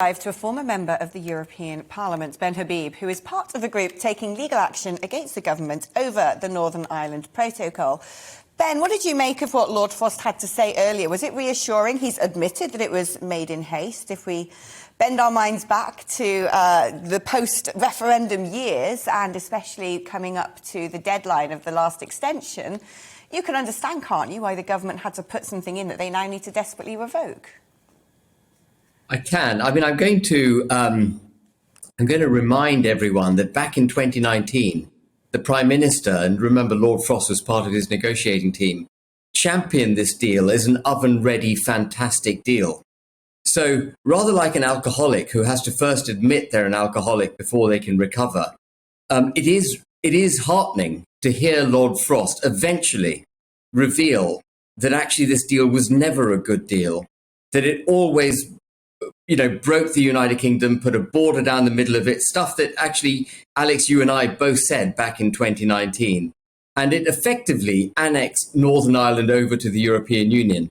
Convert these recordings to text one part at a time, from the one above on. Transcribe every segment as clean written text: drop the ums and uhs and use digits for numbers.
To a former member of the European Parliament, Ben Habib, who is part of a group taking legal action against the government over the Northern Ireland Protocol. Ben, what did you make of what Lord Frost had to say earlier? Was it reassuring? He's admitted that it was made in haste. If we bend our minds back to the post-referendum years, and especially coming up to the deadline of the last extension, you can understand, can't you, why the government had to put something in that they now need to desperately revoke? I can. I mean, I'm going to remind everyone that back in 2019, the Prime Minister, and remember Lord Frost was part of his negotiating team, championed this deal as an oven-ready, fantastic deal. So rather like an alcoholic who has to first admit they're an alcoholic before they can recover, it is heartening to hear Lord Frost eventually reveal that actually this deal was never a good deal, that it always broke the United Kingdom, put a border down the middle of it, stuff that actually, Alex, you and I both said back in 2019. And it effectively annexed Northern Ireland over to the European Union.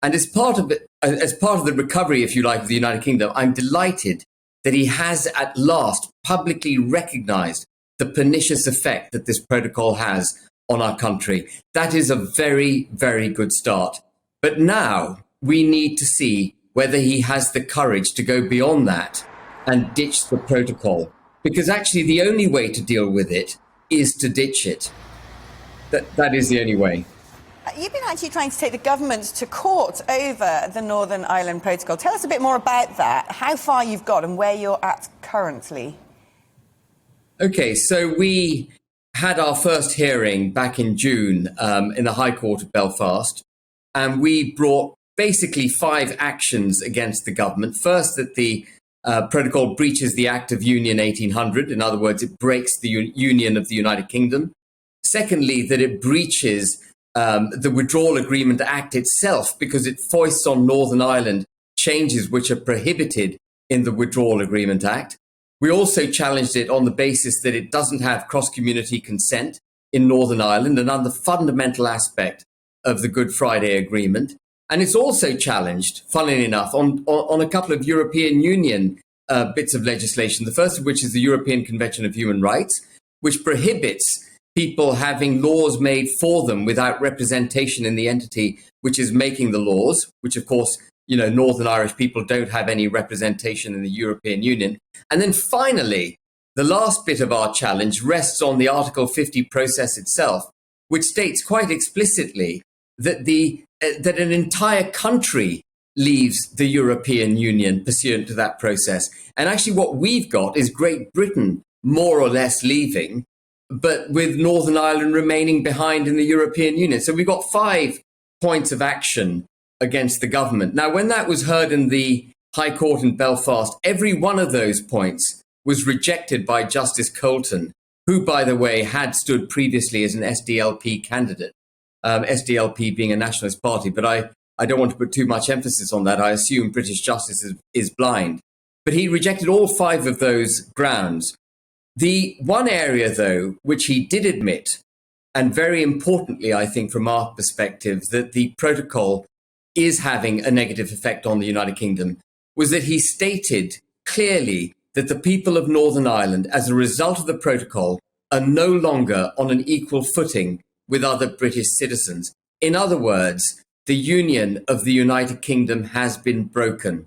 And as part of the recovery, if you like, of the United Kingdom, I'm delighted that he has at last publicly recognized the pernicious effect that this protocol has on our country. That is a very, very good start. But now we need to see whether he has the courage to go beyond that and ditch the protocol. Because actually the only way to deal with it is to ditch it. That is the only way. You've been actually trying to take the government to court over the Northern Ireland Protocol. Tell us a bit more about that, how far you've got and where you're at currently. OK, so we had our first hearing back in June in the High Court of Belfast, and we brought basically 5 actions against the government. First, that the protocol breaches the Act of Union 1800. In other words, it breaks the Union of the United Kingdom. Secondly, that it breaches the Withdrawal Agreement Act itself because it foists on Northern Ireland changes which are prohibited in the Withdrawal Agreement Act. We also challenged it on the basis that it doesn't have cross-community consent in Northern Ireland, another fundamental aspect of the Good Friday Agreement. And it's also challenged, funnily enough, on a couple of European Union bits of legislation, the first of which is the European Convention of Human Rights, which prohibits people having laws made for them without representation in the entity which is making the laws, which, of course, Northern Irish people don't have any representation in the European Union. And then finally, the last bit of our challenge rests on the Article 50 process itself, which states quite explicitly that that an entire country leaves the European Union pursuant to that process. And actually what we've got is Great Britain more or less leaving, but with Northern Ireland remaining behind in the European Union. So we've got 5 points of action against the government. Now, when that was heard in the High Court in Belfast, every one of those points was rejected by Justice Colton, who, by the way, had stood previously as an SDLP candidate. SDLP being a nationalist party, but I don't want to put too much emphasis on that. I assume British justice is blind. But he rejected all 5 of those grounds. The one area, though, which he did admit, and very importantly, I think, from our perspective, that the protocol is having a negative effect on the United Kingdom, was that he stated clearly that the people of Northern Ireland, as a result of the protocol, are no longer on an equal footing with other British citizens. In other words, the union of the United Kingdom has been broken.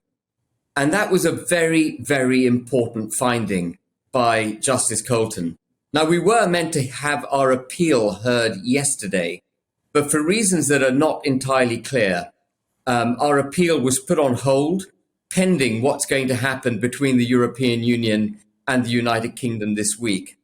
And that was a very, very important finding by Justice Colton. Now, we were meant to have our appeal heard yesterday, but for reasons that are not entirely clear, our appeal was put on hold pending what's going to happen between the European Union and the United Kingdom this week.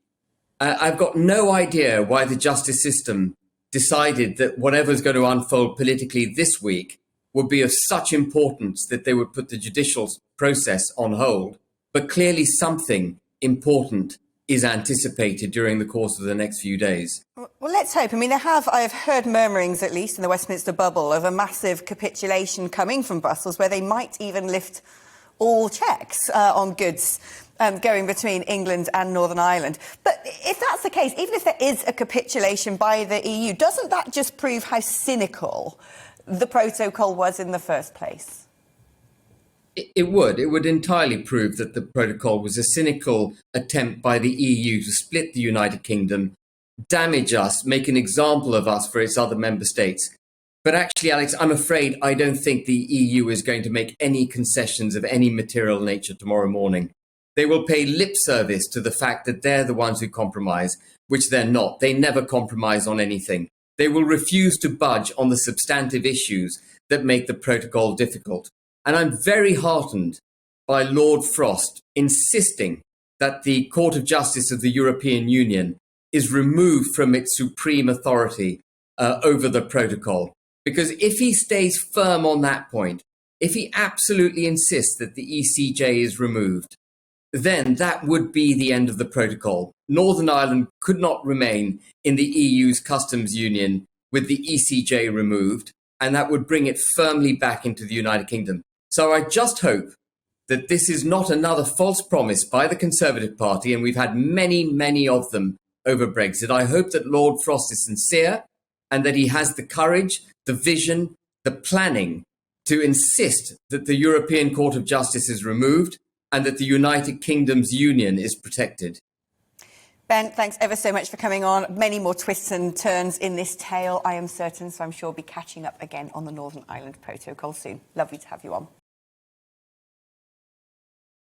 I've got no idea why the justice system decided that whatever's going to unfold politically this week would be of such importance that they would put the judicial process on hold. But clearly something important is anticipated during the course of the next few days. Well, let's hope. I mean, I have heard murmurings, at least in the Westminster bubble, of a massive capitulation coming from Brussels, where they might even lift all checks on goods going between England and Northern Ireland. But if that's the case, even if there is a capitulation by the EU, doesn't that just prove how cynical the protocol was in the first place? It would. It would entirely prove that the protocol was a cynical attempt by the EU to split the United Kingdom, damage us, make an example of us for its other member states. But actually, Alex, I'm afraid I don't think the EU is going to make any concessions of any material nature tomorrow morning. They will pay lip service to the fact that they're the ones who compromise, which they're not. They never compromise on anything. They will refuse to budge on the substantive issues that make the protocol difficult. And I'm very heartened by Lord Frost insisting that the Court of Justice of the European Union is removed from its supreme authority over the protocol. Because if he stays firm on that point, if he absolutely insists that the ECJ is removed, then that would be the end of the protocol. Northern Ireland could not remain in the EU's customs union with the ECJ removed, and that would bring it firmly back into the United Kingdom. So I just hope that this is not another false promise by the Conservative Party, and we've had many, many of them over Brexit. I hope that Lord Frost is sincere and that he has the courage, the vision, the planning to insist that the European Court of Justice is removed and that the United Kingdom's union is protected. Ben, thanks ever so much for coming on. Many more twists and turns in this tale, I am certain, so I'm sure we'll be catching up again on the Northern Ireland Protocol soon. Lovely to have you on.